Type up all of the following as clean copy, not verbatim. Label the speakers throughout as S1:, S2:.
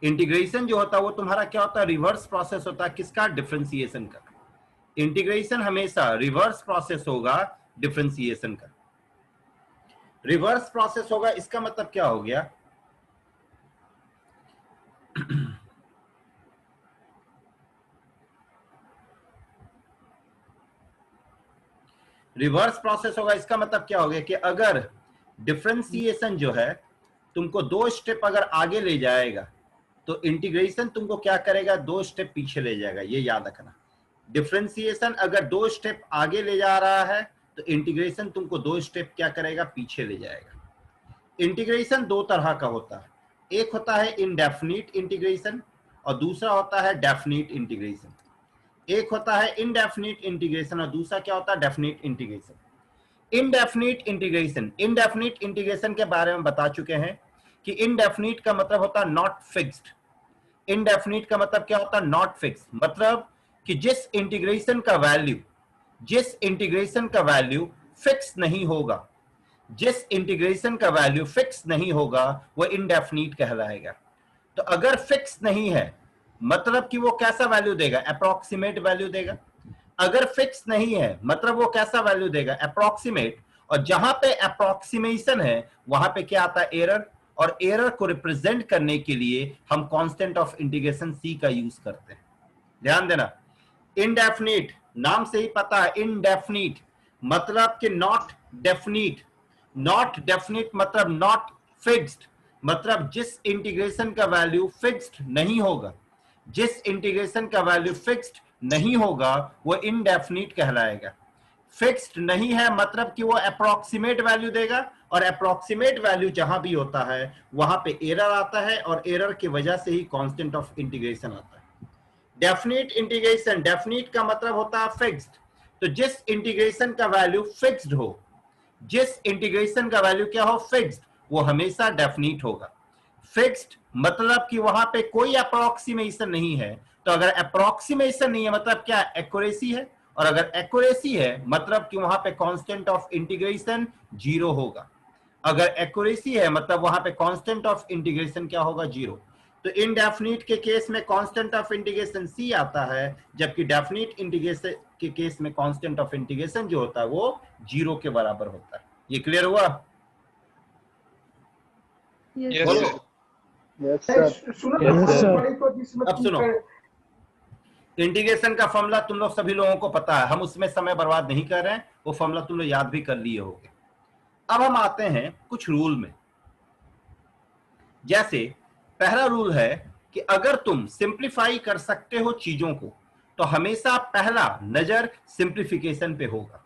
S1: Integration जो होता है वो तुम्हारा क्या होता है, रिवर्स प्रोसेस होता है किसका, डिफरेंशिएशन का। इंटीग्रेशन हमेशा रिवर्स प्रोसेस होगा डिफरेंशिएशन का। रिवर्स प्रोसेस होगा इसका मतलब क्या हो गया, रिवर्स प्रोसेस होगा इसका मतलब क्या हो गया कि अगर डिफरेंशिएशन जो है तुमको 2 स्टेप अगर आगे ले जाएगा तो इंटीग्रेशन तुमको क्या करेगा, 2 स्टेप पीछे ले जाएगा। ये याद रखना, डिफरेंशिएशन अगर 2 स्टेप आगे ले जा रहा है तो इंटीग्रेशन तुमको 2 स्टेप क्या करेगा, पीछे ले जाएगा। इंटीग्रेशन 2 तरह का होता है, एक होता है इनडेफिनिट इंटीग्रेशन और दूसरा होता है डेफिनिट इंटीग्रेशन। एक होता है इनडेफिनिट इंटीग्रेशन और दूसरा क्या होता है, डेफिनिट इंटीग्रेशन। इनडेफिनिट इंटीग्रेशन के बारे में बता चुके हैं कि इनडेफिनिट का मतलब होता है नॉट फिक्स्ड। इनडेफिनिट का मतलब क्या होता है, नॉट फिक्स, मतलब कि जिस इंटीग्रेशन का वैल्यू फिक्स नहीं होगा, जिस इंटीग्रेशन का वैल्यू फिक्स नहीं होगा वो इनडेफिनिट कहलाएगा। तो अगर फिक्स नहीं है मतलब कि वो कैसा वैल्यू देगा, अप्रोक्सीमेट वैल्यू देगा। अगर फिक्स नहीं है मतलब वो कैसा वैल्यू देगा, अप्रोक्सीमेट। और जहां पे अप्रोक्सीमेशन है वहां पे क्या आता है, एरर। और एरर को रिप्रेजेंट करने के लिए हम कांस्टेंट ऑफ इंटीग्रेशन सी का यूज करते हैं। ध्यान देना, इनडेफिनिट नाम से ही पता है, इनडेफिनिट मतलब कि नॉट डेफिनिट। नॉट डेफिनिट मतलब नॉट फिक्स्ड, मतलब जिस इंटीग्रेशन का वैल्यू फिक्स्ड नहीं होगा, जिस इंटीग्रेशन का वैल्यू फिक्स्ड नहीं होगा वो इनडेफिनिट कहलाएगा। फिक्स्ड नहीं है मतलब कि वो अप्रोक्सीमेट वैल्यू देगा, और अप्रोक्सीमेट वैल्यू जहां भी होता है वहां पे एरर आता है, और एरर की वजह से ही कांस्टेंट ऑफ इंटीग्रेशन आता है। डेफिनिट इंटीग्रेशन, डेफिनिट का मतलब होता है फिक्स्ड। तो जिस इंटीग्रेशन का वैल्यू फिक्स्ड हो, जिस इंटीग्रेशन का वैल्यू क्या हो, फिक्स्ड, वो हमेशा डेफिनिट होगा। फिक्स्ड मतलब कि वहां पे कोई अप्रोक्सीमेशन नहीं है। तो अगर अप्रोक्सीमेशन नहीं है मतलब क्या, एक्यूरेसी है। और अगर एक्यूरेसी है मतलब कि वहां पे कांस्टेंट ऑफ इंटीग्रेशन 0 होगा। अगर एक्यूरेसी है मतलब वहां पे कांस्टेंट ऑफ इंटीग्रेशन क्या होगा, 0। तो इनडेफिनिट के केस में कांस्टेंट ऑफ इंटीग्रेशन सी आता है, जबकि डेफिनिट इंटीग्रेशन के केस में कांस्टेंट ऑफ इंटीग्रेशन जो होता है वो 0 के बराबर होता है। ये क्लियर हुआ?
S2: यस
S1: अब सुनो, इंटीग्रेशन का फॉर्मूला तुम लोग सभी लोगों को पता है, हम उसमें समय बर्बाद नहीं कर रहे हैं, वो फॉर्मूला तुम लोग याद भी कर लिए होंगे। अब हम आते हैं कुछ रूल में। जैसे पहला रूल है कि अगर तुम सिंप्लीफाई कर सकते हो चीजों को तो हमेशा पहला नजर सिंप्लीफिकेशन पे होगा।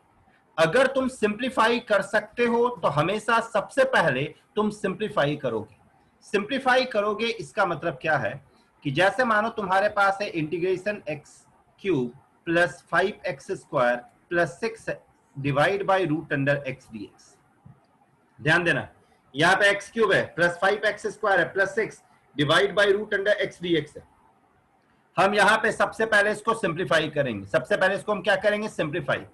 S1: अगर तुम सिंप्लीफाई कर सकते हो तो हमेशा सबसे पहले तुम सिंप्लीफाई करोगे। सिंप्लीफाई करोगे इसका मतलब क्या है कि जैसे मानो तुम्हारे पास है integration x cube plus 5x² plus 6 divide by root under x d x. ध्यान देना, यहां पे एक्स क्यूब है प्लस 5x² है plus 6 divide by root under x d x है। हम यहां पे सबसे पहले इसको सिंप्लीफाई करेंगे। सबसे पहले इसको हम क्या करेंगे, सिंप्लीफाई।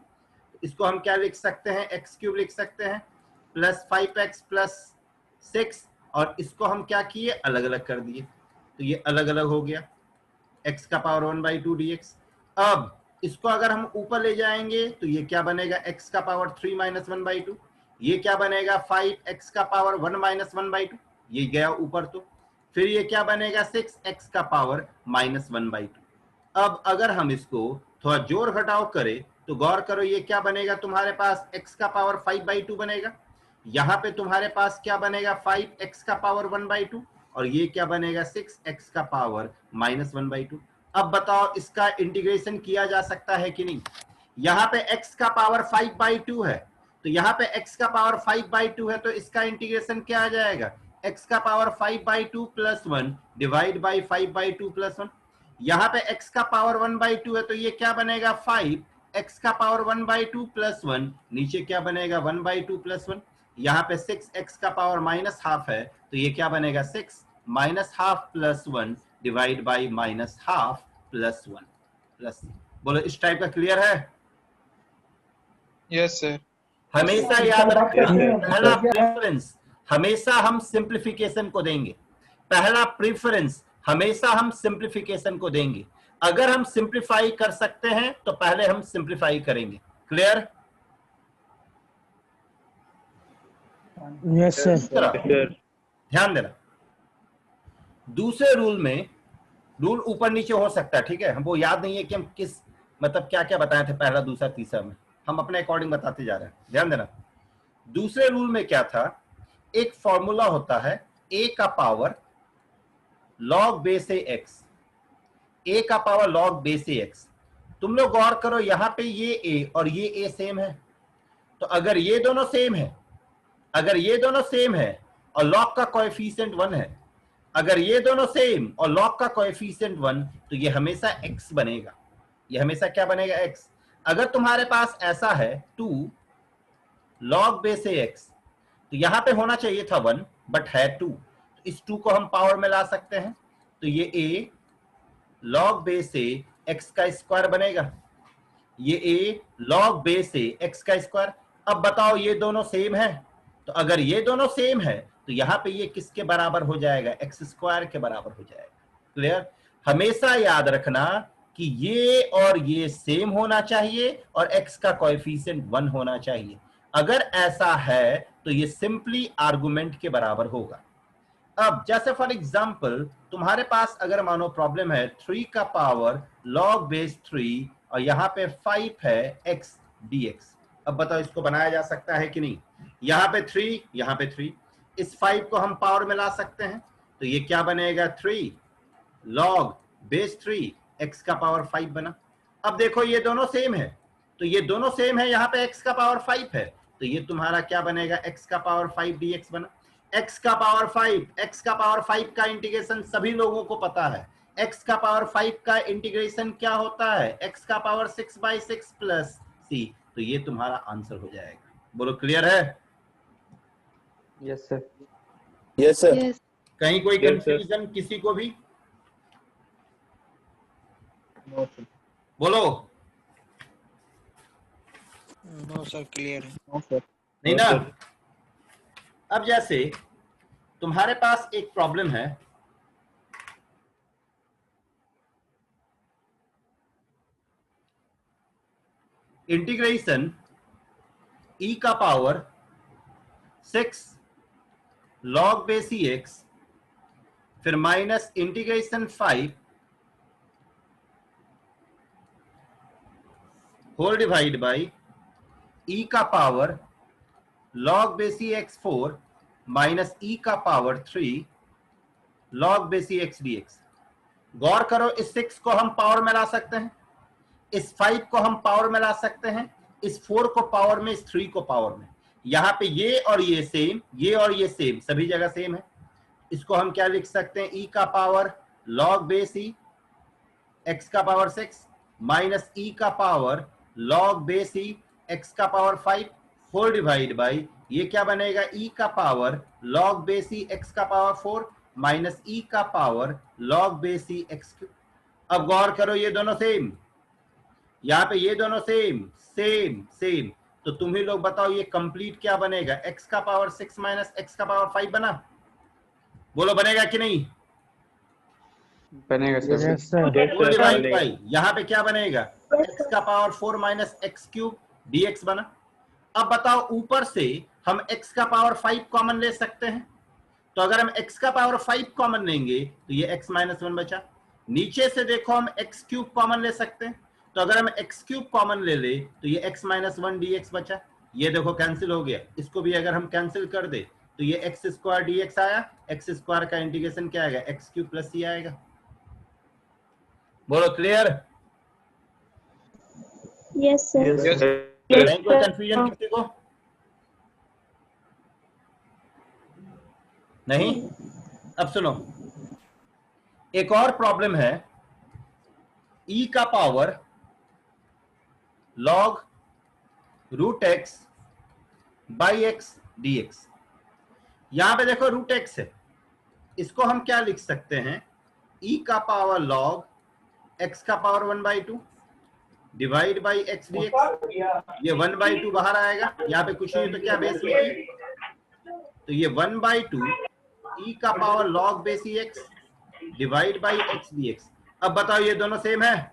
S1: इसको हम क्या लिख सकते हैं, एक्स क्यूब लिख सकते हैं प्लस 5x प्लस 6, और इसको हम क्या किए, अलग अलग कर दिए, तो ये अलग अलग हो गया x का पावर 1/2 dx। अब इसको अगर हम ऊपर ले जाएंगे तो ये क्या बनेगा, x का पावर 3 - 1/2। ये क्या बनेगा, 5x का पावर 1 - 1/2, ये गया ऊपर। तो फिर ये क्या बनेगा, 6x का पावर -1/2। अब अगर हम इसको थोड़ा जोड़ घटाव करें तो गौर करो, ये क्या बनेगा तुम्हारे पास, x का पावर 5/2 बनेगा। यहां पे तुम्हारे पास क्या बनेगा, 5x का पावर 1/2, और ये क्या बनेगा, 6x का पावर -1/2। अब बताओ इसका इंटीग्रेशन किया जा सकता है कि नहीं। यहां पे x का पावर 5/2 है, तो यहां पे x का पावर 5/2 है, तो इसका इंटीग्रेशन क्या आ जाएगा, x का power 5/2 plus 1 divide by 5/2 plus 1। यहां पे x का पावर 1/2 है, तो ये क्या बनेगा, 5x का पावर 1/2 प्लस 1, नीचे क्या बनेगा 1/2 प्लस 1। यहाँ पे 6x का पावर -½ है, तो ये क्या बनेगा, 6 -½ plus 1 divide by -½ plus 1 plus. बोलो इस टाइप का क्लियर है?
S2: Yes sir.
S1: हमेशा याद रखना, पहला प्रेफरेंस हमेशा हम सिंप्लीफिकेशन को देंगे। पहला प्रेफरेंस हमेशा हम सिंप्लीफिकेशन को देंगे। अगर हम सिंप्लीफाई कर सकते हैं तो पहले हम सिंप्लीफाई करेंगे। क्लियर?
S2: Yes sir.
S1: ध्यान देना, दूसरे रूल में, रूल ऊपर नीचे हो सकता है, ठीक है, हमको याद नहीं है कि हम किस मतलब क्या क्या बताए थे पहला दूसरा तीसरा में, हम अपने अकॉर्डिंग बताते जा रहे हैं। ध्यान देना, दूसरे रूल में क्या था, एक फॉर्मूला होता है a का power log base x, a का पावर log बेस x। तुम लोग गौर करो, यहां पे ये a और ये a सेम है, तो अगर ये दोनों सेम है, अगर ये दोनों सेम है और log का कोएफिशिएंट 1 है, अगर ये दोनों सेम और log का कोएफिशिएंट 1, तो ये हमेशा x बनेगा। ये हमेशा क्या बनेगा? x। अगर तुम्हारे पास ऐसा है 2 log बेस x, तो यहां पे होना चाहिए था 1 बट है 2, तो इस 2 को हम पावर में ला सकते हैं, तो ये a log base a x का स्क्वायर बनेगा, ये a log base a x का स्क्वायर। अब बताओ ये दोनों सेम है, तो अगर ये दोनों सेम है तो यहां पे ये किसके बराबर हो जाएगा? एक्स स्क्वायर के बराबर हो जाएगा। क्लियर? हमेशा याद रखना कि ये और ये सेम होना चाहिए और x का कोएफिशिएंट 1 होना चाहिए। अगर ऐसा है तो ये सिंपली आर्गुमेंट के बराबर होगा। अब जैसे फॉर एग्जांपल तुम्हारे पास अगर मानो प्रॉब्लम है 3 का पावर log बेस 3 और यहां पे 5 है x dx। अब बताओ इसको बनाया जा सकता है कि नहीं? यहां पे 3, यहां पे 3, इस 5 को हम पावर में ला सकते हैं, तो ये क्या बनेगा? 3 log बेस 3 x का पावर 5 बना। अब देखो ये दोनों सेम है, तो ये दोनों सेम है, यहां पे x का पावर 5 है, तो ये तुम्हारा क्या बनेगा? x का पावर 5 dx बना। x का पावर 5, x का पावर 5 का इंटीग्रेशन सभी लोगों को पता है। x का पावर 5 का इंटीग्रेशन क्या होता है? x का पावर 6/6 प्लस c, तो ये तुम्हारा आंसर हो जाएगा। बोलो क्लियर है?
S2: Yes sir.
S3: Yes sir.
S1: कहीं कोई कंफ्यूजन किसी को भी? बोलो।
S4: नो सर, क्लियर है।
S1: नहीं ना? अब जैसे तुम्हारे पास एक प्रॉब्लम है, इंटीग्रेशन e का पावर 6 log बेस x, फिर minus integration 5 whole divide by e का power log base x 4 minus e का power 3 log base x dx। गौर करो, इस 6 को हम पावर में ला सकते हैं, इस 5 को हम पावर में ला सकते हैं, इस 4 को पावर में, इस 3 को पावर में। यहां पे ये और ये सेम, ये और ये सेम, सभी जगह सेम है। इसको हम क्या लिख सकते हैं? e का power log base e x का पावर 6 माइनस e का power log base e x का पावर 5 होल डिवाइड बाई, ये क्या बनेगा? e का power log base e x का पावर 4 माइनस e का power log base e x cube. अब गौर करो, ये दोनों सेम, यहाँ पे ये दोनों सेम सेम सेम, तो तुम ही लोग बताओ ये कंप्लीट क्या बनेगा? x का पावर 6 माइनस x का पावर 5 बना? बोलो बनेगा कि नहीं?
S2: बनेगा sir.
S3: Yes sir.
S1: Divide by, यहाँ पे क्या बनेगा? x का power 4 minus x cube dx बना। अब बताओ, ऊपर से हम x का पावर 5 कॉमन ले सकते हैं, तो अगर हम x का पावर 5 कॉमन लेंगे तो ये x माइनस 1 बचा। नीचे से देखो हम x क्यूब कॉमन ले सकते हैं, तो अगर हम x क्यूब कॉमन ले ले तो ये x माइनस 1 dx बचा। ये देखो कैंसिल हो गया, इसको भी अगर हम कैंसिल कर दे तो ये एक्स स्क्वायर dx आया, एक्स स्क्वायर का इंटीग्रेशन क्या आएगा? एक्स क्यूब प्लस सी आएगा। बोलो क्लियर?
S5: Yes sir.
S1: नहीं कोई कंफ्यूजन किसी को? नहीं? अब सुनो, एक और प्रॉब्लम है, e का power log root x by x dx। यहां पे देखो रूट एक्स है, इसको हम क्या लिख सकते हैं? e का पावर log x का power 1/2 divide by x dx। ये 1/2 बाहर आएगा, यहाँ पे कुछ नहीं तो क्या बेस में e, तो ये 1/2 e का power log base x divide by x d x. अब बताओ ये दोनों सेम है?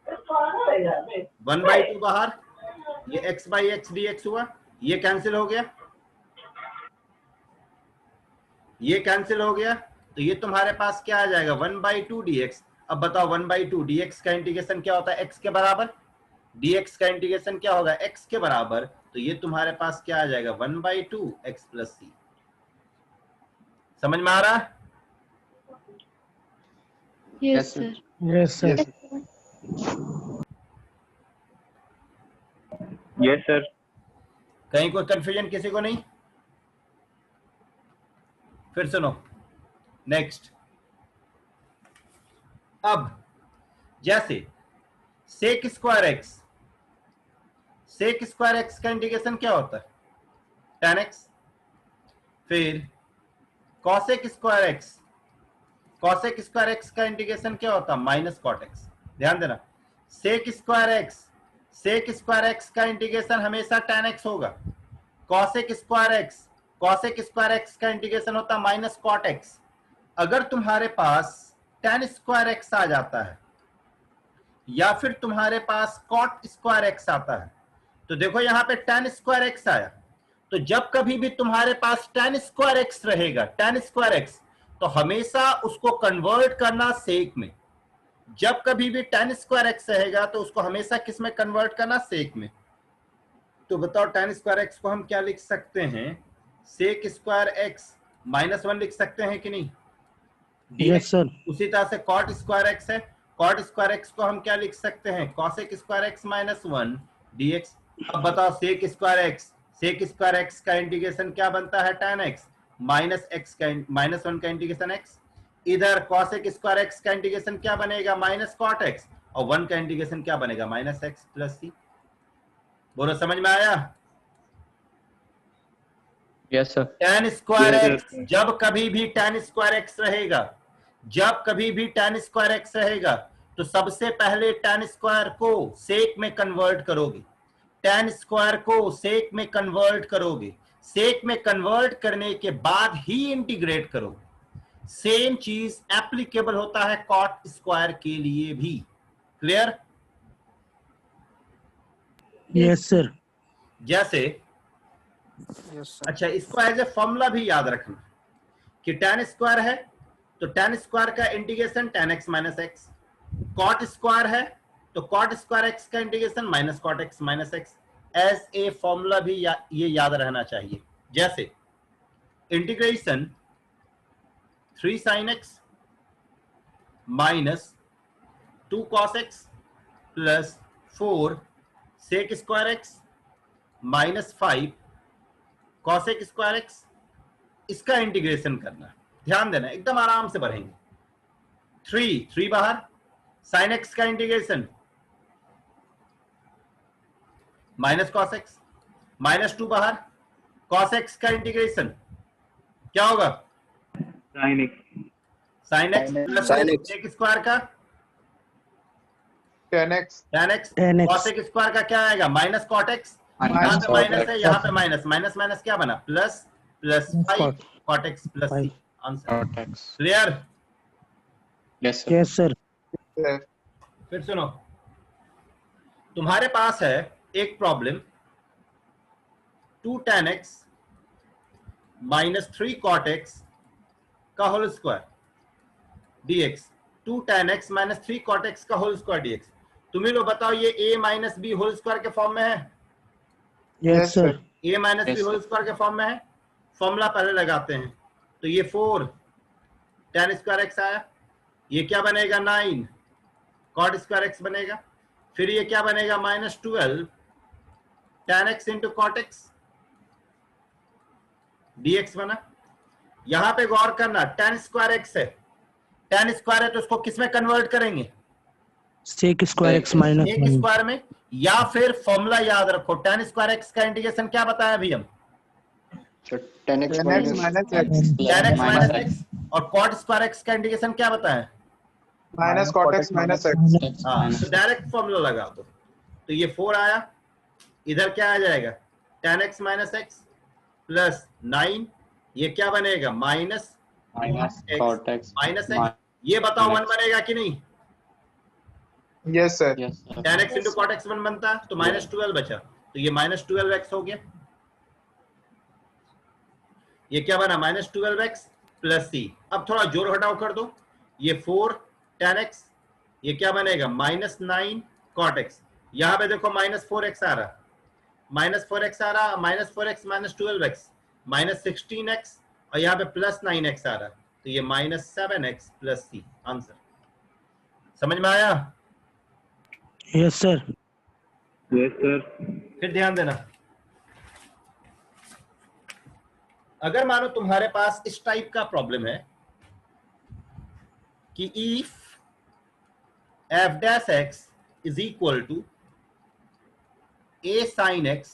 S1: 1/2 बाहर, ये x by x d x हुआ, ये कैंसिल हो गया, ये कैंसिल हो गया, तो ये तुम्हारे पास क्या आ जाएगा 1/2 dx। अब बताओ 1/2 dx का इंटीग्रेशन क्या होता है? x के बराबर। dx का इंटीग्रेशन क्या होगा? x के बराबर। तो ये तुम्हारे पास क्या आ जाएगा 1/2 x प्लस सी। समझ में आ रहा है?
S3: Yes, sir.
S2: Yes, sir.
S3: Yes, sir.
S1: कहीं कोई कंफ्यूजन किसी को नहीं? फिर सुनो नेक्स्ट। अब जैसे sec square x, sec square x का इंटीग्रेशन क्या होता है? tan x। फिर cosec square x, cosec square x का इंटीग्रेशन क्या होता है? Minus cot x. ध्यान देना, sec square x, sec square x का इंटीग्रेशन हमेशा tan x होगा। Cosec square x, cosec square x का इंटीग्रेशन होता है माइनस कॉट एक्स। अगर तुम्हारे पास tan स्क्वायर एक्स आ जाता है या फिर तुम्हारे पास कॉट स्क्वायर एक्स आता है, तो देखो यहां पे tan स्क्वायर एक्स आया, तो जब कभी भी तुम्हारे पास tan स्क्वायर एक्स रहेगा, tan स्क्वायर एक्स, तो हमेशा उसको कन्वर्ट करना सेक में। जब कभी भी tan स्क्वायर एक्स रहेगा तो उसको हमेशा किस में कन्वर्ट करना? सेक में। तो बताओ tan स्क्वायर एक्स को हम क्या लिख सकते हैं? सेक स्क्वायर एक्स -1 लिख सकते हैं कि नहीं?
S2: Yes, sir.
S1: उसी तरह से कॉट स्क्वायर एक्स है, कॉट स्क्वायर एक्स को हम क्या लिख सकते हैं? Cosec square x -1 dx। अब बताओ sec square x, sec square x का इंटीग्रेशन क्या बनता है? tan x माइनस एक्स का -1 का इंटीग्रेशन x। इधर कॉसेक स्क्वायर एक्स का इंटीग्रेशन क्या बनेगा? माइनस कॉट एक्स, और 1 का इंटीग्रेशन क्या बनेगा? माइनस एक्स प्लस सी। बोलो समझ में आया?
S2: Yes, sir.
S1: tan square
S3: Yes,
S1: x, जब कभी भी tan स्क्वायर एक्स रहेगा, जब कभी भी tan स्क्वायर एक्स रहेगा, तो सबसे पहले tan स्क्वायर को सेक में कन्वर्ट करोगे, tan स्क्वायर को सेक में कन्वर्ट करोगे, सेक में कन्वर्ट करने के बाद ही इंटीग्रेट करोगे। सेम चीज एप्लीकेबल होता है कॉट स्क्वायर के लिए भी। क्लियर?
S2: Yes, sir.
S1: जैसे
S4: Yes, sir.
S1: अच्छा, इसको एज ए फॉर्मूला भी याद रखना कि tan स्क्वायर है तो tan स्क्वायर का integration tan x minus x, cot square है तो कॉट स्क्वायर x का integration minus cot x minus x. As a formula भी ये याद रहना चाहिए। जैसे integration 3 sin x minus 2 cos x plus 4 sec square x minus 5 cosec square x, इसका इंटीग्रेशन करना। ध्यान देना, एकदम आराम से बढ़ेंगे। 3 बाहर, साइन एक्स का इंटीग्रेशन माइनस कॉस एक्स, -2 बाहर, कॉस एक्स का इंटीग्रेशन क्या होगा?
S3: Sin x.
S1: Sine x plus
S3: Sin x.
S1: Sec square का
S3: Tan x.
S1: tan x,
S2: Tan x.
S1: Cosec square का क्या आएगा? Minus cot x.
S3: Minus
S1: यहाँ पे
S3: cot
S1: माइनस
S3: x.
S1: है, यहाँ पे माइनस, माइनस माइनस क्या बना? Plus, plus 5 cot x plus C. Answer clear?
S2: Yes, sir.
S3: Sir.
S1: फिर सुनो, तुम्हारे पास है एक problem 2 tan x -3 cot x का whole square dx। 2 tan x -3 cot x का होल स्क्वायर dx। तुम्हें लोग बताओ ये a minus B whole square के फॉर्म में है?
S2: Yes, sir.
S1: a minus B whole square के फॉर्म में है। फॉर्मूला पहले लगाते हैं, तो ये 4 tan स्क्वायर x आया, ये क्या बनेगा? 9 cot स्क्वायर x बनेगा। फिर ये क्या बनेगा? -12 tan x into cot x dx बना। यहां पे गौर करना, tan स्क्वायर x है, tan स्क्वायर है तो उसको किस में कन्वर्ट करेंगे?
S2: Sec square x minus
S1: एक
S2: 1.
S1: स्क्वायर में। या फिर फॉर्मूला याद रखो, tan स्क्वायर x का इंटीग्रेशन क्या बताया अभी हम?
S3: Tan x minus x.
S1: tan x minus x। और cot स्क्वायर x का इंटीग्रेशन क्या बताया?
S3: Minus cot x minus x.
S1: हाँ, तो डायरेक्ट फॉर्मूला लगा दो। तो ये 4 आया, इधर क्या आ जाएगा? tan x minus x plus 9, ये क्या बनेगा?
S3: Minus
S1: x
S3: cot x
S1: minus x, ये बताओ 1 बनेगा कि नहीं?
S3: Yes sir
S5: Yes, sir.
S1: tan x into cot x 1 बनता, तो माइनस 12 बचा, तो ये माइनस 12x हो गया। ये क्या बना? माइनस 12x प्लस सी। अब थोड़ा जोर घटाव कर दो, ये 4 tan x, ये क्या बनेगा? Minus 9 cot x। यहां पे देखो माइनस 4x आ रहा, माइनस 4x आ रहा, minus 4x minus 12x minus 16x, और यहाँ पे प्लस 9x आ रहा, तो ये minus 7x plus C answer. समझ में आया?
S2: Yes sir.
S1: फिर ध्यान देना, अगर मानो तुम्हारे पास इस टाइप का प्रॉब्लम है कि if f dash x is equal to a sin x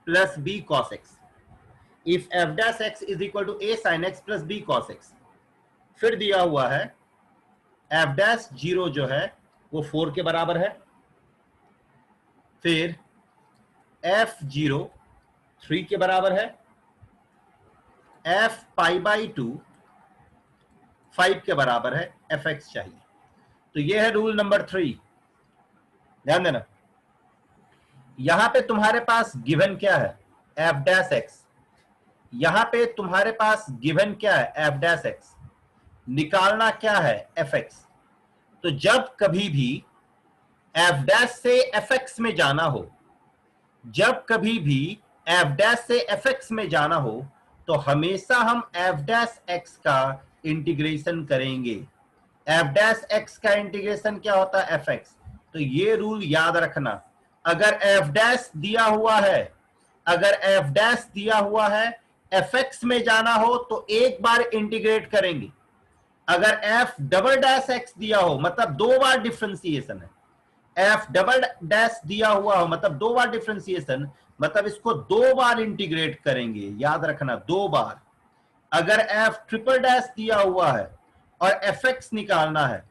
S1: plus b cos x, if f dash x is equal to a sin x plus b cos x, फिर दिया हुआ है f dash 0 जो है वो 4 के बराबर है, फिर f0 3 के बराबर है, f पाई बाई 2 5 के बराबर है, fx चाहिए। तो ये है रूल नंबर 3। ध्यान देना, यहां पे तुम्हारे पास गिवन क्या है? f dash x। यहां पे तुम्हारे पास गिवन क्या है? f dash x। निकालना क्या है? fx। तो जब कभी भी f डैश से fx में जाना हो, जब कभी भी f डैश से fx में जाना हो, तो हमेशा हम f डैश x का इंटीग्रेशन करेंगे। f डैश x का इंटीग्रेशन क्या होता है? fx। तो ये रूल याद रखना, अगर f डैश दिया हुआ है, अगर f डैश दिया हुआ है, fx में जाना हो तो एक बार इंटीग्रेट करेंगे। अगर f डबल डैश x दिया हो मतलब 2 बार डिफरेंशिएशन है, f डबल डैश दिया हुआ हो मतलब 2 बार डिफरेंशिएशन, मतलब इसको 2 बार इंटीग्रेट करेंगे, याद रखना 2 बार। अगर f ट्रिपल डैश दिया हुआ है और fx निकालना है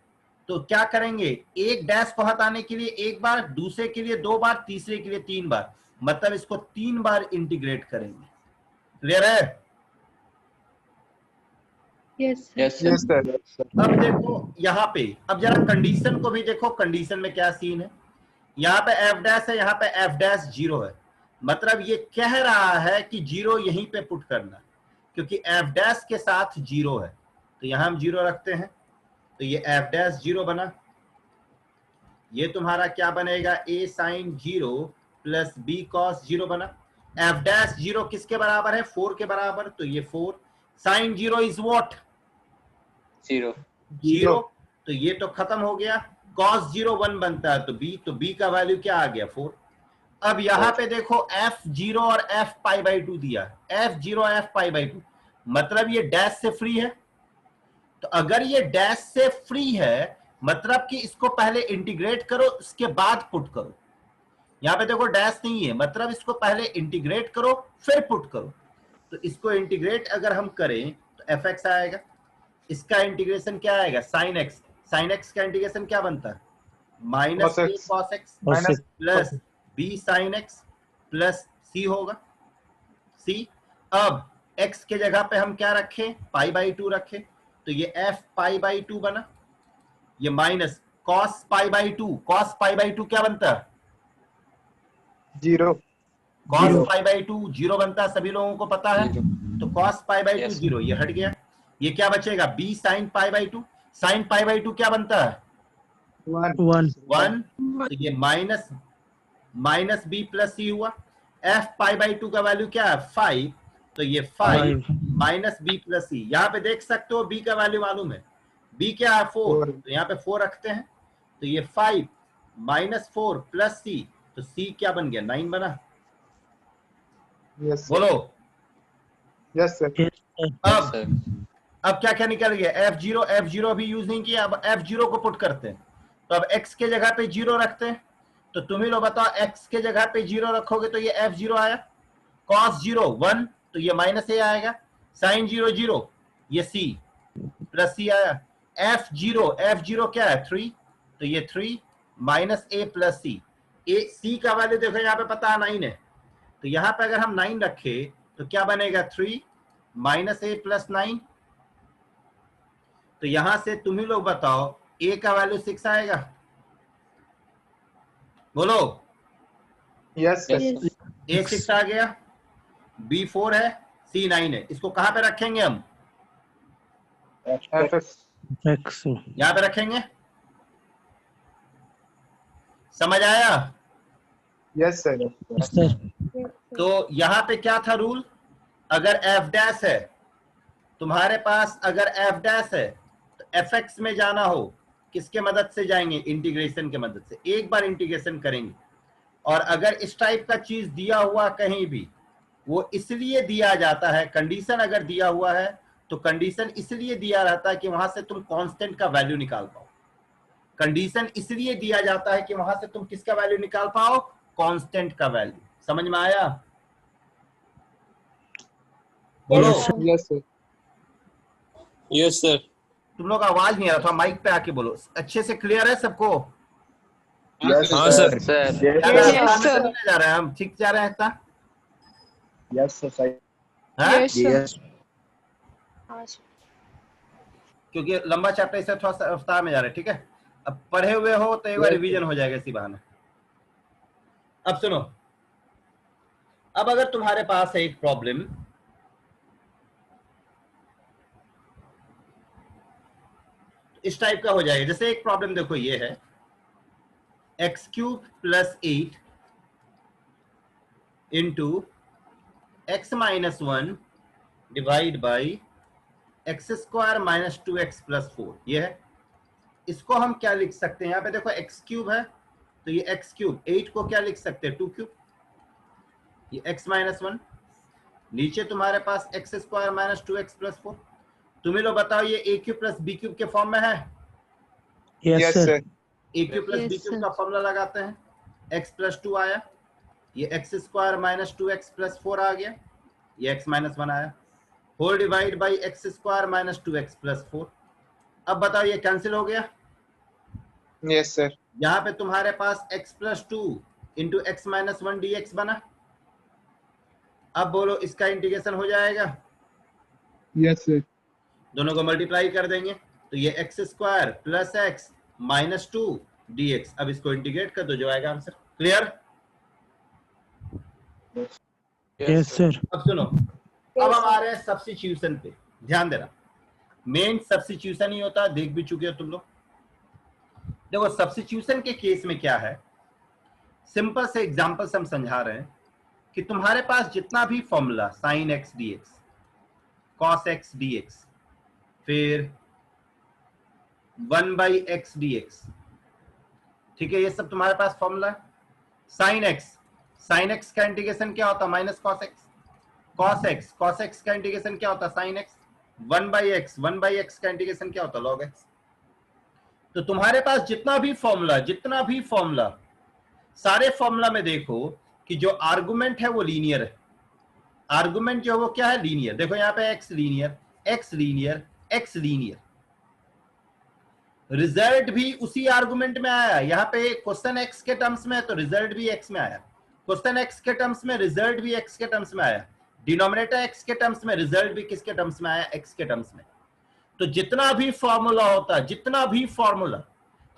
S1: तो क्या करेंगे? एक डैश को हटाने के लिए एक बार, दूसरे के लिए 2 बार, तीसरे के लिए 3 बार, मतलब इसको 3 बार इंटीग्रेट करेंगे। क्लियर है?
S5: Yes,
S3: यस सर
S1: अब देखो यहां पे, अब जरा कंडीशन को भी देखो, कंडीशन में क्या सीन है। यहाँ पे f डैश है, यहाँ पे f डैश 0 है, मतलब ये कह रहा है कि 0 यहीं पे पुट करना, क्योंकि f डैश के साथ 0 है, तो यहां हम 0 रखते हैं, तो ये f डैश 0 बना। ये तुम्हारा क्या बनेगा? a sin 0 plus b cos 0 बना। f डैश 0 किसके बराबर है? 4 के बराबर, तो ये 4 sin 0 इज व्हाट?
S5: 0.
S1: 0, तो ये तो खत्म हो गया। cos 0 1 बनता है, तो b का वैल्यू क्या आ गया? 4। अब यहां पे देखो f0 और f पाई बाई 2 दिया है, f0 f पाई बाई 2, मतलब ये डैश से फ्री है। तो अगर ये डैश से फ्री है मतलब कि इसको पहले इंटीग्रेट करो, उसके बाद पुट करो। यहां पे देखो डैश नहीं है, मतलब इसको पहले इंटीग्रेट करो फिर पुट करो। तो इसको इंटीग्रेट अगर हम करें तो fx आएगा, इसका इंटीग्रेशन क्या आएगा? sin x। sin x का इंटीग्रेशन क्या बनता है? Minus a cos x
S2: minus
S1: plus b sin x plus c होगा। c, अब x के जगह पे हम क्या रखें? पाई बाई 2 रखें, तो ये f पाई बाई 2 बना, ये minus cos pi by 2, cos pi by 2 क्या बनता है?
S3: 0
S1: cos पाई बाई 2 0 बनता है, सभी लोगों को पता है। तो cos पाई बाई 2
S5: Yes.
S1: 0, ये हट गया। ये क्या बचेगा? b sin pi by 2। sin pi by 2 क्या बनता है?
S2: 1
S1: 1, तो ये माइनस b प्लस c हुआ। f पाई बाई 2 का वैल्यू क्या है? 5, तो ये 5 माइनस b प्लस c। यहाँ पे देख सकते हो b का वैल्यू मालूम है, b क्या है? 4, तो यहाँ पे 4 रखते हैं, तो ये 5 माइनस 4 प्लस c, तो c क्या बन गया? 9 बना।
S3: यस
S1: बोलो
S3: यस सर
S5: Yes, sir.
S1: अब क्या क्या निकल गया? f0 अभी यूज नहीं किया, अब f0 को पुट करते हैं, तो अब x के जगह पे 0 रखते हैं। तो तुम ही लोग बताओ, x के जगह पे 0 रखोगे तो ये f0 आया, cos 0 1, तो ये माइनस a आएगा, sin 0 0, ये c प्लस c आया। f0 क्या है? 3, तो ये 3 minus a plus c। c का वैल्यू देखो यहाँ पे पता है 9 है, तो यहाँ पे अगर हम 9 रखे तो क्या बनेगा? 3 माइनस a प्लस 9, तो यहां से तुम ही लोग बताओ, a का वैल्यू 6 आएगा, बोलो।
S3: Yes, sir.
S5: Yes.
S1: a 6 आ गया, b 4 है, c 9 है। इसको कहां पे रखेंगे हम?
S3: FX.
S2: X.
S1: यहां पे रखेंगे। समझ आया?
S3: Yes, sir.
S2: Yes, sir.
S1: तो यहां पे क्या था रूल? अगर f डैश है तुम्हारे पास, अगर f डैश है तो fx में जाना हो, किसके मदद से जाएंगे? इंटीग्रेशन के मदद से। एक बार इंटीग्रेशन करेंगे। और अगर इस टाइप का चीज दिया हुआ कहीं भी, वो इसलिए दिया जाता है, कंडीशन अगर दिया हुआ है तो कंडीशन इसलिए दिया रहता है कि वहां से तुम कांस्टेंट का वैल्यू निकाल पाओ। कंडीशन इसलिए दिया जाता है कि वहां से तुम किसका वैल्यू निकाल पाओ? कांस्टेंट का वैल्यू। समझ में आया? बोलो।
S2: Yes, sir.
S3: Yes, sir.
S5: Yes, sir.
S1: तुम लोग आवाज नहीं आ रहा था, माइक पे आके बोलो। अच्छे से क्लियर है सबको?
S3: Yes,
S5: हाँ
S3: sir.
S5: सर। सर।
S1: ज्यादा
S6: Yes,
S1: आसान
S6: sir.
S1: तो नहीं जा रहे हैं हम? ठीक जा रहे हैं इतना?
S3: Yes, sir.
S1: हाँ?
S6: Yes, sir.
S1: क्योंकि लंबा चैप्टर इसे थोड़ा सा रफ्तार में जा रहा है, ठीक है? अब पढ़े हुए हो तो एक बार रिवीजन हो जाएगा इसी बहाने। अब सुनो, अब अगर तुम्हारे पास है एक प्रॉब्लम, इस टाइप का हो जाएगा। जैसे एक प्रॉब्लम देखो, ये है x³ + 8 into x - 1 divide by x² - 2x + 4। ये है। इसको हम क्या लिख सकते हैं? यहाँ पे देखो x³ है, तो ये x³, 8 को क्या लिख सकते हैं? 2³ ये x - 1, नीचे तुम्हारे पास x² - 2x + 4। तुम्हें लोग बताओ ये a³ + b³ के फॉर्म में है?
S2: Yes,
S3: Yes,
S2: sir.
S3: sir.
S1: a³ +
S6: Yes,
S1: b³
S6: sir.
S1: का फॉर्मूला लगाते हैं, x + 2 आया, ये x² - 2x + 4 आ गया, ये x - 1 आया, whole divide by x² - 2x + 4। अब बताओ ये कैंसिल हो गया।
S3: Yes, sir.
S1: यहाँ पे तुम्हारे पास x + 2 इंटू x - 1 dx बना। अब बोलो इसका इंटीग्रेशन हो जाएगा?
S3: Yes, sir.
S1: दोनों को मल्टीप्लाई कर देंगे तो ये x² + x - 2 dx। अब इसको इंटीग्रेट कर दो, जो आएगा आंसर। क्लियर?
S2: Yes, sir.
S1: अब सुनो, अब हम आ रहे हैं सब्स्टिट्यूशन पे। ध्यान देना, मेन सब्स्टिट्यूशन ही होता है, देख भी चुके हो तुम लोग। देखो सब्स्टिट्यूशन के केस में क्या है, सिंपल से एग्जांपल से हम समझा रहे हैं कि तुम्हारे पास जितना भी formula sin x dx, cos x dx, फिर 1/x dx, ठीक है, ये सब तुम्हारे पास फॉर्मूला है। sin x का इंटीग्रेशन क्या होता है? Minus cos x। cos x का इंटीग्रेशन क्या होता है? sin x। 1/x का इंटीग्रेशन क्या होता है? log x। तो तुम्हारे पास जितना भी फॉर्मूला, सारे फॉर्मूला में देखो कि जो आर्गुमेंट है वो लीनियर है। आर्गुमेंट जो है वो क्या है? लीनियर। देखो यहाँ पे x linear, x linear, x linear. Result भी उसी आर्गुमेंट में आया। यहाँ पे क्वेश्चन x के टर्म्स में है तो रिजल्ट भी x में आया, क्वेश्चन x के टर्म्स में, रिजल्ट भी x के टर्म्स में आया, डिनोमिनेटर x के टर्म्स में, रिजल्ट भी किसके टर्म्स में आया? x के टर्म्स में। तो जितना भी फॉर्मूला होता है, जितना भी फॉर्मूला,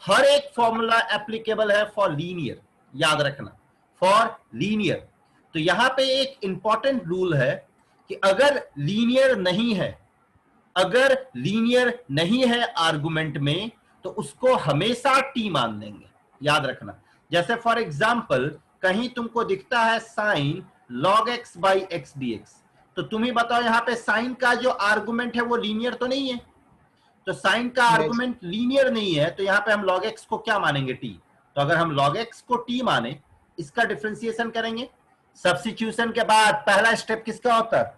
S1: हर एक फॉर्मूला एप्लीकेबल है फॉर लीनियर। याद रखना, फॉर लीनियर। तो यहां पे एक इंपॉर्टेंट रूल है कि अगर लीनियर नहीं है आर्गुमेंट में, तो उसको हमेशा टी मान लेंगे। याद रखना, जैसे फॉर एग्जाम्पल कहीं तुमको दिखता है sine log x by x dx, तो तुम ही बताओ यहाँ पे साइन का जो आर्गुमेंट है वो लीनियर तो नहीं है। तो साइन का आर्गुमेंट लीनियर नहीं है, तो यहाँ पे हम log x को क्या मानेंगे? टी। तो अगर हम log x को टी माने, इसका डिफरेंशिएशन करेंगे। सब्स्टिट्यूशन के बाद पहला स्टेप किसका होता है?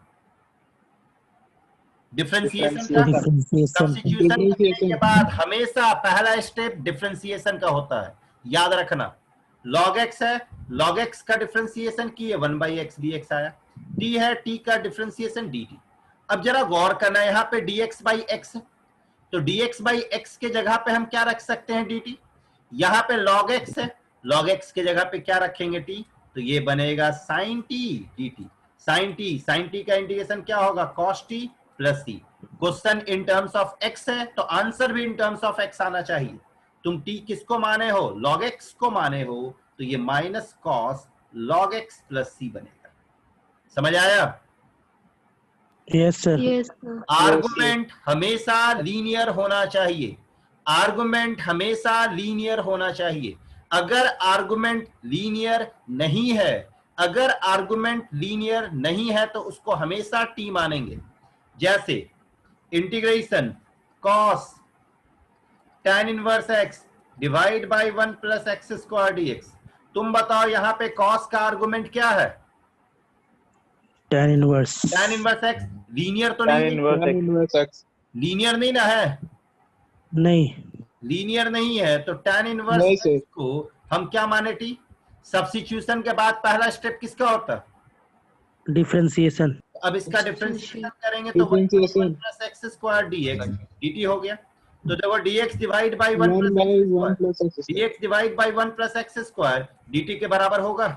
S1: डिफरेंशिएशन का। सब्स्टिट्यूशन करने के बाद हमेशा पहला स्टेप डिफरेंशिएशन का होता है। याद रखना, log x है, log x का डिफरेंशिएशन किए 1/x dx आया, t है, t का डिफरेंशिएशन dt। अब जरा गौर करना, यहाँ पे dx बाई x है, तो dx बाई x के जगह पे हम क्या रख सकते हैं? dt। यहाँ पे log x है, log x के जगह पे क्या रखेंगे? t। तो ये बनेगा sin t dt। sin t का इंटीग्रेशन क्या होगा? cos t plus c। Question in terms of x है तो आंसर भी इन टर्म्स ऑफ एक्स आना चाहिए। तुम टी किसको माने हो? लॉग एक्स को माने हो, तो ये minus cos log x plus C बनेगा। समझ आया?
S2: Yes, sir.
S6: Yes, sir.
S1: Argument हमेशा लीनियर होना चाहिए। आर्गुमेंट हमेशा लीनियर होना चाहिए। अगर आर्गुमेंट लीनियर नहीं है, अगर आर्गुमेंट लीनियर नहीं है तो उसको हमेशा टी मानेंगे। जैसे integration cos tan inverse x divide by 1 plus x square dx। तुम बताओ यहां पे cos का आर्गुमेंट क्या है?
S2: Tan inverse.
S1: tan inverse x linear तो
S3: tan
S1: नहीं है?
S3: inverse x
S1: लीनियर नहीं ना है?
S2: नहीं.
S1: लीनियर नहीं है तो tan
S3: नहीं
S1: इनवर्स
S3: सर।
S1: x को हम क्या माने टी? सब्स्टिट्यूशन के बाद पहला स्टेप किसका होता है?
S2: Differentiation.
S1: अब इसका डिफरेंशिएशन करेंगे तो 1
S3: Differentiation.
S1: Plus x square dx dt हो गया। तो देखो dx divide by 1
S3: 1
S1: plus
S3: by
S1: x
S3: 1
S1: square,
S3: plus x square.
S1: dx divide by 1 plus x square dt के बराबर होगा।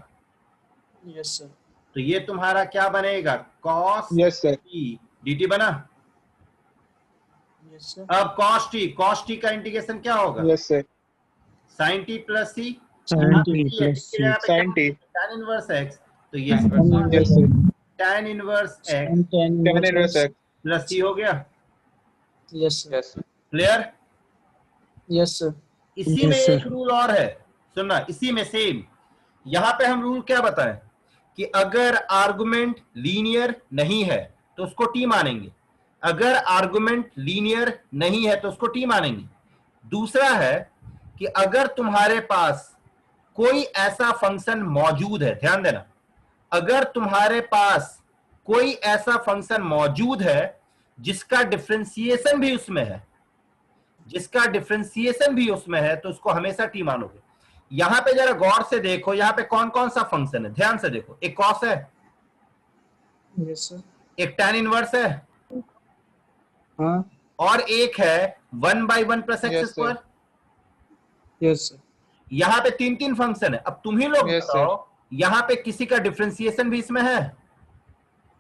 S5: Yes, sir.
S1: तो ये तुम्हारा क्या बनेगा? cos
S3: Yes sir.
S1: t dt बना।
S5: Yes, sir.
S1: अब cos t का इंटीग्रेशन क्या होगा?
S3: Yes sir.
S1: sin t plus c
S2: Sin t plus c.
S3: Sin t.
S1: tan inverse x, तो ये
S3: Yes sir.
S1: tan inverse x
S3: tan inverse x.
S1: Plus c हो गया।
S5: Yes, sir.
S3: Yes sir.
S1: Clear?
S5: Yes, sir.
S1: इसी
S2: Yes,
S1: में
S2: sir.
S1: एक rule और है, सुनना, इसी में सेम। यहां पे हम रूल क्या बताएं कि अगर आर्गुमेंट लीनियर नहीं है तो उसको टी मानेंगे, अगर आर्गुमेंट लीनियर नहीं है तो उसको टी मानेंगे। दूसरा है कि अगर तुम्हारे पास कोई ऐसा फंक्शन मौजूद है, ध्यान देना, अगर तुम्हारे पास कोई ऐसा फंक्शन मौजूद है जिसका डिफरेंशिएशन भी उसमें है, जिसका डिफरेंशिएशन भी उसमें है, तो उसको हमेशा टी मानोगे। यहां पे जरा गौर से देखो, यहां पे कौन कौन सा फंक्शन है, ध्यान से देखो। एक कॉस है,
S5: Yes, sir.
S1: एक tan इनवर्स है,
S3: हाँ.
S1: और एक है 1 by 1 plus
S3: Yes,
S1: x
S3: sir.
S1: Square.
S5: Yes, sir.
S1: यहां पे तीन तीन फंक्शन है। अब तुम ही लोग
S3: Yes,
S1: बताओ यहां पे किसी का डिफरेंशिएशन भी इसमें है?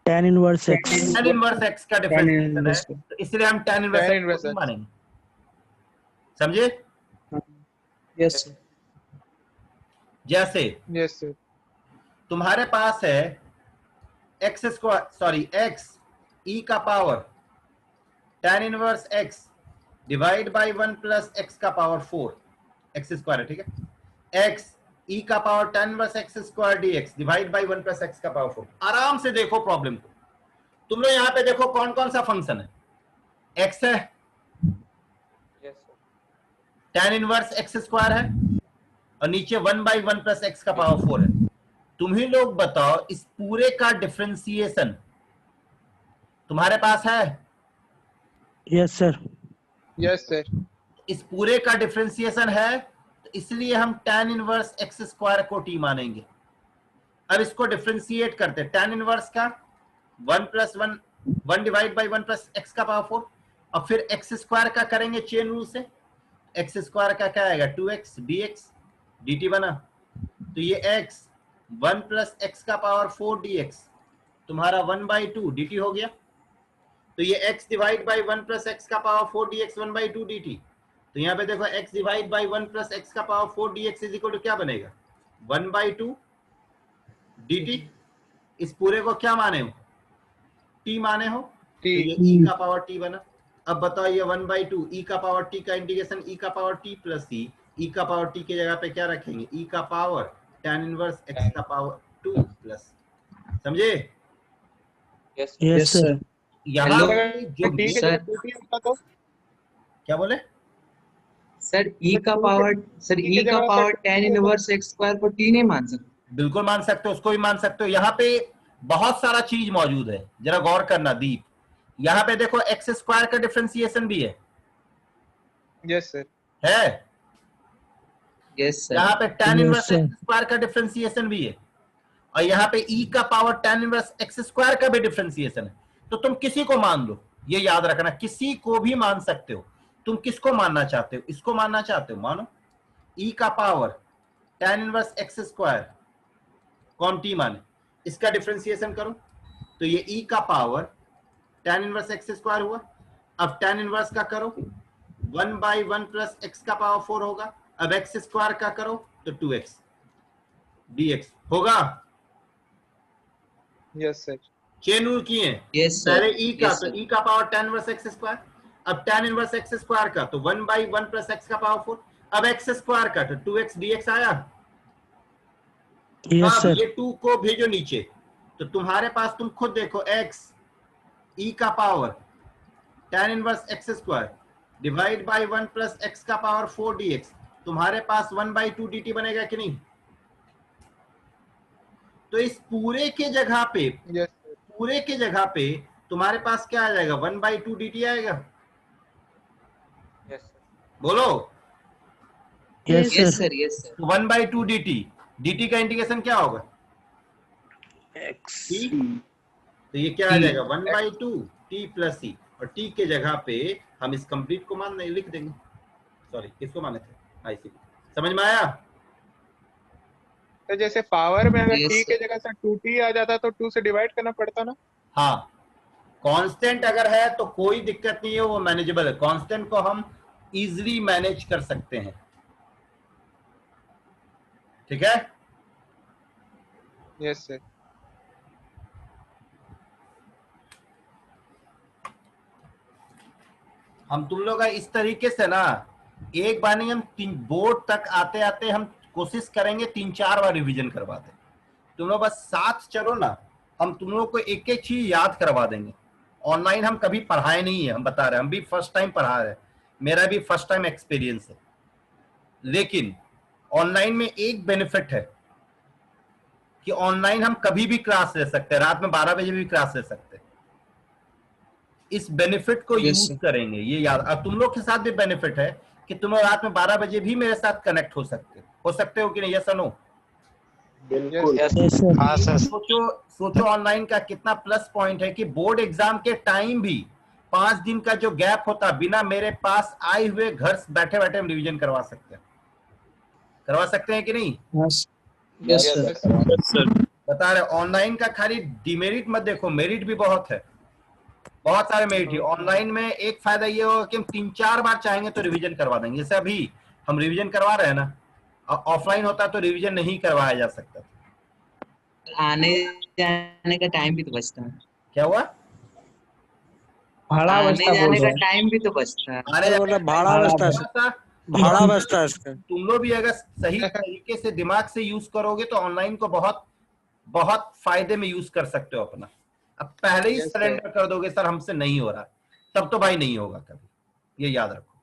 S2: Tan inverse x.
S1: tan inverse x का डिफरेंशिएशन है,
S5: inverse का।
S1: तो इसलिए हम tan
S3: Tan
S1: inverse
S3: inverse
S1: x
S3: x.
S1: मानेंगे। समझे?
S5: Yes, sir.
S1: जैसे
S3: Yes sir.
S1: तुम्हारे पास है एक्स स्क्वायर, सॉरी एक्स ई का power tan inverse x divide by 1 plus x का पावर 4 एक्स स्क्वायर है, ठीक है। x ई का power tan inverse x square dx divide by 1 plus x का पावर 4। आराम से देखो प्रॉब्लम को। तुम लोग यहां पे देखो कौन कौन सा फंक्शन है? x है,
S3: Yes sir.
S1: tan inverse x square है, और नीचे 1 बाई 1 प्लस एक्स का पावर 4 है। तुम ही लोग बताओ इस पूरे का डिफरेंशिएशन तुम्हारे पास है?
S2: Yes, sir.
S3: Yes sir.
S1: इस पूरे का डिफरेंशिएशन है, तो इसलिए हम tan इनवर्स एक्स स्क्वायर को टी मानेंगे। अब इसको डिफरेंशिएट करते हैं, tan इनवर्स का 1 plus 1 1 divide by 1 plus x का पावर 4, और फिर एक्स स्क्वायर का करेंगे चेन रूल से। एक्स स्क्वायर का क्या आएगा? 2x dx dt बना। तो ये x 1 प्लस एक्स का पावर 4 dx तुम्हारा 1 बाई 2 dt हो गया। तो ये x divide by 1 plus x का पावर 4 dx 1 बाई 2 dt। तो यहाँ पे देखो x divide by 1 plus x का power 4 dx is equal to क्या बनेगा? 1 बाई 2 dt। इस पूरे को क्या माने हो? t माने हो, तो
S3: T.
S1: ये e का पावर t बना। अब बताओ ये 1 बाई 2 e का पावर t का इंटीग्रेशन e का power t plus c, e का पावर t की जगह पे क्या रखेंगे? e का पावर tan इनवर्स x का पावर 2 प्लस। समझे?
S3: Yes.
S2: Yes, sir.
S1: यहाँ
S5: Hello.
S1: पे जो
S3: T के
S5: Sir.
S3: जगह 2T होता तो
S1: क्या बोले?
S5: सर ई का power tan inverse x square को टी नहीं मान सकते?
S1: बिल्कुल मान सकते हो, उसको भी मान सकते हो। यहाँ पे बहुत सारा चीज मौजूद है, जरा गौर करना दीप। यहाँ पे देखो एक्स स्क्वायर का डिफरेंशिएशन भी है
S3: Yes sir.
S5: Yes sir.
S1: यहाँ पे tan
S2: Yes,
S1: inverse
S2: sir.
S1: X square का डिफरेंशिएशन भी है, और यहाँ पे e का power tan inverse x square का भी डिफरेंशिएशन है। तो तुम किसी को मान लो, ये याद रखना, किसी को भी मान सकते हो। तुम किसको मानना चाहते हो? इसको मानना चाहते हो, मानो e का power tan inverse x square कौन t माने, इसका डिफरेंशिएशन करो। तो ये e का power tan inverse x square हुआ, अब tan इनवर्स का करो, 1/1 प्लस x का पावर 4 होगा। अब x स्क्वायर का करो तो 2x dx होगा।
S3: Yes, sir.
S1: चेन रूल किए
S5: Yes, sir.
S1: पहले e का,
S5: Yes,
S1: तो
S5: sir.
S1: e का power tan inverse x square, अब tan इनवर्स x स्क्वायर का तो 1/1 प्लस x का पावर 4, अब x स्क्वायर का तो 2x dx आया।
S2: Yes,
S1: अब
S2: sir.
S1: ये 2 को भेजो नीचे, तो तुम्हारे पास, तुम खुद देखो, x e का power tan inverse x square divide by 1 plus x का पावर 4 dx, तुम्हारे पास 1/2 dt बनेगा कि नहीं? तो इस पूरे के जगह पे,
S3: Yes, sir.
S1: पूरे के जगह पे तुम्हारे पास क्या आ जाएगा? 1/2 dt आएगा।
S3: Yes, sir.
S1: बोलो।
S2: Yes,
S5: Yes,
S2: sir.
S5: sir. Yes, sir.
S1: 1/2 dt, dt का इंटीग्रेशन क्या होगा?
S2: X.
S1: t, तो ये क्या आ
S5: T.
S1: जाएगा? 1/2 t प्लस c, और t के जगह पे हम इस कंप्लीट को मान नहीं लिख देंगे। सॉरी, किसको माने थे? IC। समझ में आया?
S3: तो जैसे पावर में अगर
S5: Yes,
S3: t के
S5: sir.
S3: जगह से 2t आ जाता तो 2 से डिवाइड करना पड़ता ना।
S1: हाँ, कांस्टेंट अगर है तो कोई दिक्कत नहीं है, वो मैनेजेबल है। कांस्टेंट को हम इजीली मैनेज कर सकते हैं, ठीक है?
S3: Yes, sir.
S1: हम तुम लोग इस तरीके से ना, एक बार नहीं, हम बोर्ड तक आते आते हम कोशिश करेंगे 3-4 बार रिवीजन करवा दें। तुम लोग बस साथ चलो ना, हम तुम लोग को एक एक चीज याद करवा देंगे। ऑनलाइन हम कभी पढ़ाए नहीं है, हम बता रहे हैं, हम भी फर्स्ट टाइम पढ़ा रहे हैं, मेरा भी फर्स्ट टाइम एक्सपीरियंस है। लेकिन ऑनलाइन में एक बेनिफिट है कि ऑनलाइन हम कभी भी क्लास ले सकते हैं, रात में 12 बजे भी क्लास ले सकते हैं। इस बेनिफिट को
S5: Yes,
S1: यूज
S5: sir.
S1: करेंगे, ये याद। अब तुम लोग के साथ भी बेनिफिट है कि तुम लोग रात में 12 बजे भी मेरे साथ कनेक्ट हो सकते हो कि नहीं? यस और नो?
S3: बिल्कुल।
S2: Yes, sir.
S4: हाँ सर।
S1: सोचो ऑनलाइन का कितना प्लस पॉइंट है कि बोर्ड एग्जाम के टाइम भी 5 दिन का जो गैप होता, बिना मेरे पास आए हुए घर बैठे बैठे हम रिवीजन करवा सकते हैं कि नहीं?
S2: Yes.
S5: Yes, sir.
S4: Yes, sir.
S1: बता रहे, ऑनलाइन का खाली डिमेरिट मत देखो, मेरिट भी बहुत है, बहुत सारे मेरिट है। ऑनलाइन में एक फायदा ये होगा कि हम 3-4 बार चाहेंगे तो रिवीजन करवा देंगे। जैसे अभी हम रिवीजन करवा रहे हैं ना, ऑफलाइन होता तो रिवीजन नहीं करवाया जा सकता।
S5: आने जाने का टाइम भी तो बचता है।
S1: क्या हुआ?
S2: भाड़ा
S5: आने
S2: बचता बोल
S5: जाने का
S2: रहे हैं।
S5: टाइम भी तो बचता है।
S1: आने जाने का
S4: भाड़ा
S1: टाइम
S4: बचता है,
S1: थोड़ा सा,
S4: भाड़ा बचता है इसका।
S1: तुम लोग भी अगर सही तरीके से दिमाग से यूज करोगे तो ऑनलाइन को बहुत बहुत फायदे में यूज कर सकते हो अपना। अब पहले ही
S3: Yes, sir.
S1: सरेंडर कर दोगे सर हमसे नहीं हो रहा, तब तो भाई नहीं होगा कभी, ये याद रखो।